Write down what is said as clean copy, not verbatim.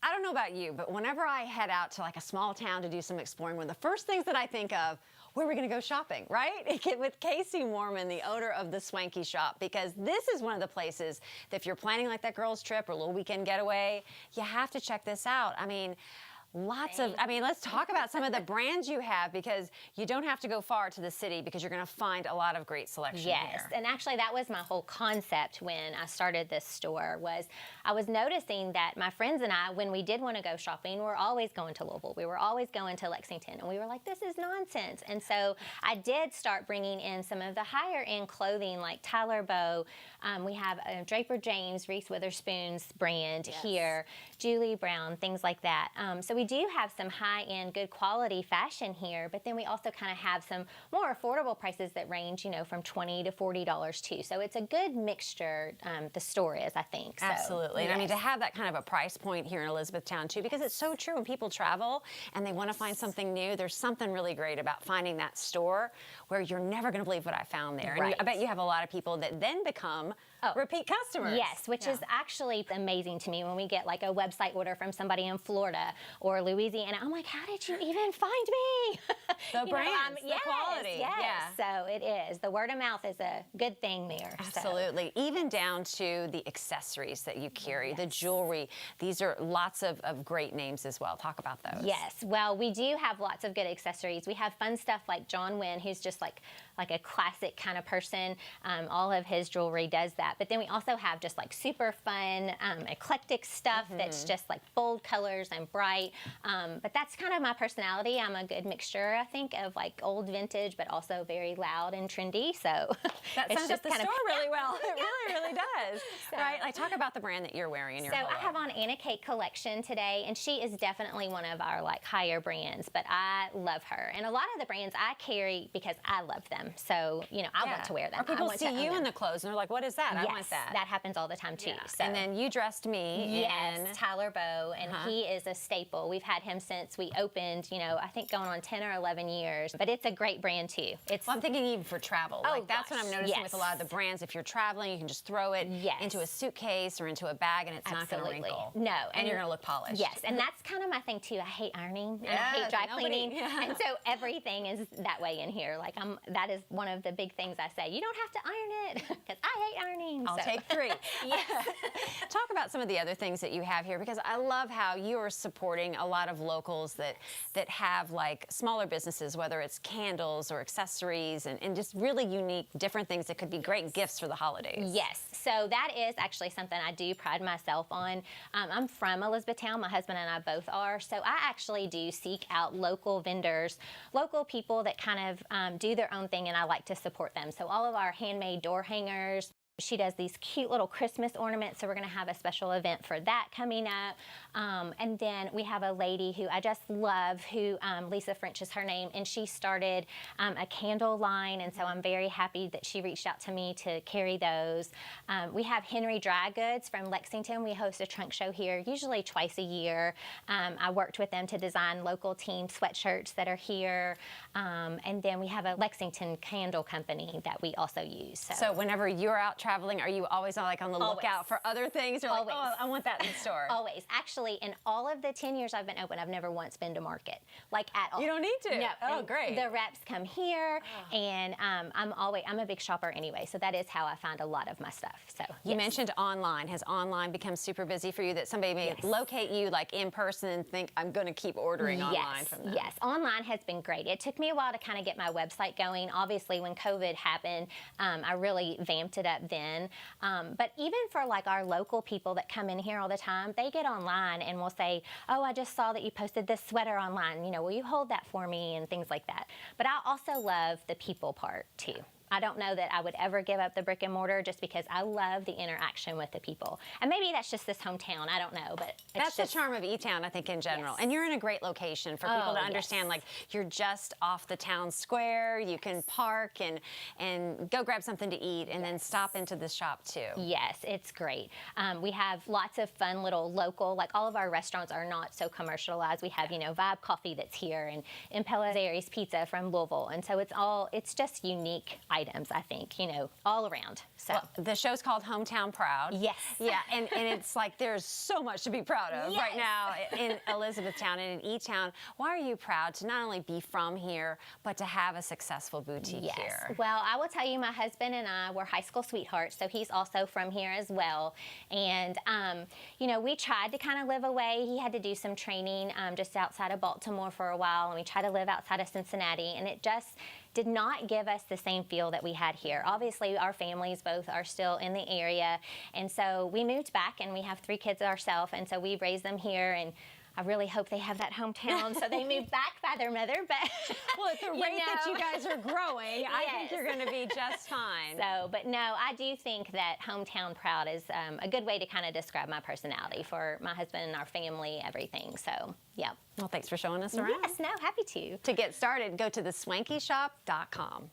I don't know about you, but whenever I head out to like a small town to do some exploring, one of the first things that I think of, where are we going to go shopping, right? With Casey Mormon, the owner of the Swanky Shop, because this is one of the places that if you're planning like that girls trip or a little weekend getaway, you have to check this out. I mean, let's talk about some of the brands you have, because you don't have to go far to the city because you're going to find a lot of great selection here. Yes, and actually that was my whole concept when I started this store. Was I was noticing that my friends and I, when we did want to go shopping, we're always going to Louisville. We were always going to Lexington, and we were like, this is nonsense. And so I did start bringing in some of the higher end clothing like Tyler Bow. We have Draper James, Reese Witherspoon's brand here, Julie Brown, things like that. So we do have some high-end, good quality fashion here, but then we also kind of have some more affordable prices that range, you know, from $20 to $40 too. So it's a good mixture, the store is, I think. So, absolutely. yes. And I mean, to have that kind of a price point here in Elizabethtown too, because it's so true when people travel and they want to find something new, there's something really great about finding that store where you're never going to believe what I found there. Right. And I bet you have a lot of people that then become repeat customers. Yes, which is actually amazing to me when we get like a website order from somebody in Florida or Louisiana. I'm like, how did you even find me? The brands, the quality. Yes, yeah. So it is. The word of mouth is a good thing there. Absolutely. So. Even down to the accessories that you carry, the jewelry. These are lots of great names as well. Talk about those. Yes. Well, we do have lots of good accessories. We have fun stuff like John Wynn, who's just like a classic kind of person. All of his jewelry does that. But then we also have just like super fun, eclectic stuff that's just like bold colors and bright. But that's kind of my personality. I'm a good mixture, I think, of like old vintage, but also very loud and trendy. So that sums up the store really well. It really does. So, right? Like, talk about the brand that you're wearing in your I have on Anna Kate collection today, and she is definitely one of our like higher brands, but I love her. And a lot of the brands I carry because I love them. So, you know, I want to wear them. Or people see you in the clothes and they're like, what is that? I want that. That happens all the time too. Yeah. So. And then you dressed me in Tyler Bow, and he is a staple. We've had him since we opened, you know, I think going on 10 or 11 years, but it's a great brand too. Well, I'm thinking even for travel. Like, that's what I'm noticing with a lot of the brands. If you're traveling, you can just throw it into a suitcase or into a bag and it's not going to wrinkle. No. And you're going to look polished. Yes, and that's kind of my thing too. I hate ironing and I hate dry cleaning. And so everything is that way in here. Like that is one of the big things I say. You don't have to iron it because I hate ironing. I'll take 3. Talk about some of the other things that you have here, because I love how you are supporting a lot of locals that have like smaller businesses, whether it's candles or accessories and just really unique, different things that could be great gifts for the holidays. Yes, so that is actually something I do pride myself on. I'm from Elizabethtown. My husband and I both are. So I actually do seek out local vendors, local people that kind of do their own thing, and I like to support them. So all of our handmade door hangers. She does these cute little Christmas ornaments, so we're going to have a special event for that coming up. And then we have a lady who I just love, who Lisa French is her name, and she started a candle line, and so I'm very happy that she reached out to me to carry those. We have Henry Dry Goods from Lexington. We host a trunk show here usually twice a year. I worked with them to design local team sweatshirts that are here. And then we have a Lexington candle company that we also use. So whenever you're out traveling, are you always like on the lookout for other things? You're like, oh, I want that in the store. Always. Actually, in all of the 10 years I've been open, I've never once been to market, like at all. You don't need to. No. Oh, great. The reps come here, and I'm a big shopper anyway, so that is how I find a lot of my stuff. So you mentioned online. Has online become super busy for you, that somebody may locate you like in person and think, I'm going to keep ordering online from them? Yes, online has been great. It took me a while to kind of get my website going. Obviously, when COVID happened, I really vamped it up then. But even for like our local people that come in here all the time, they get online and will say, oh, I just saw that you posted this sweater online. You know, will you hold that for me, and things like that. But I also love the people part too. I don't know that I would ever give up the brick and mortar, just because I love the interaction with the people. And maybe that's just this hometown. I don't know, but that's the charm of E-Town, I think, in general. And you're in a great location for people to understand. Like, you're just off the town square. You can park and go grab something to eat, and then stop into the shop too. Yes, it's great. We have lots of fun little local, like all of our restaurants are not so commercialized. We have, you know, Vibe Coffee that's here, and Impellieri's Pizza from Louisville. And so it's just unique items, I think, all around. So Well, the show's called Hometown Proud. Yes. Yeah, and it's like there's so much to be proud of right Yes. now in Elizabethtown and in E-Town. Why are you proud to not only be from here, but to have a successful boutique yes. here? Well, I will tell you, my husband and I were high school sweethearts, so he's also from here as well. And, we tried to kind of live away. He had to do some training just outside of Baltimore for a while, and we tried to live outside of Cincinnati, and it just did not give us the same feel that we had here. Obviously, our families both are still in the area, and so we moved back, and we have 3 kids ourselves, and so we raised them here, and I really hope they have that hometown, so they move back by their mother. But Well, at the rate that you guys are growing, I think Yes. you're going to be just fine. but no, I do think that hometown proud is a good way to kind of describe my personality for my husband and our family, everything. So, yeah. Well, thanks for showing us around. Yes, no, happy to. To get started, go to theswankyshop.com.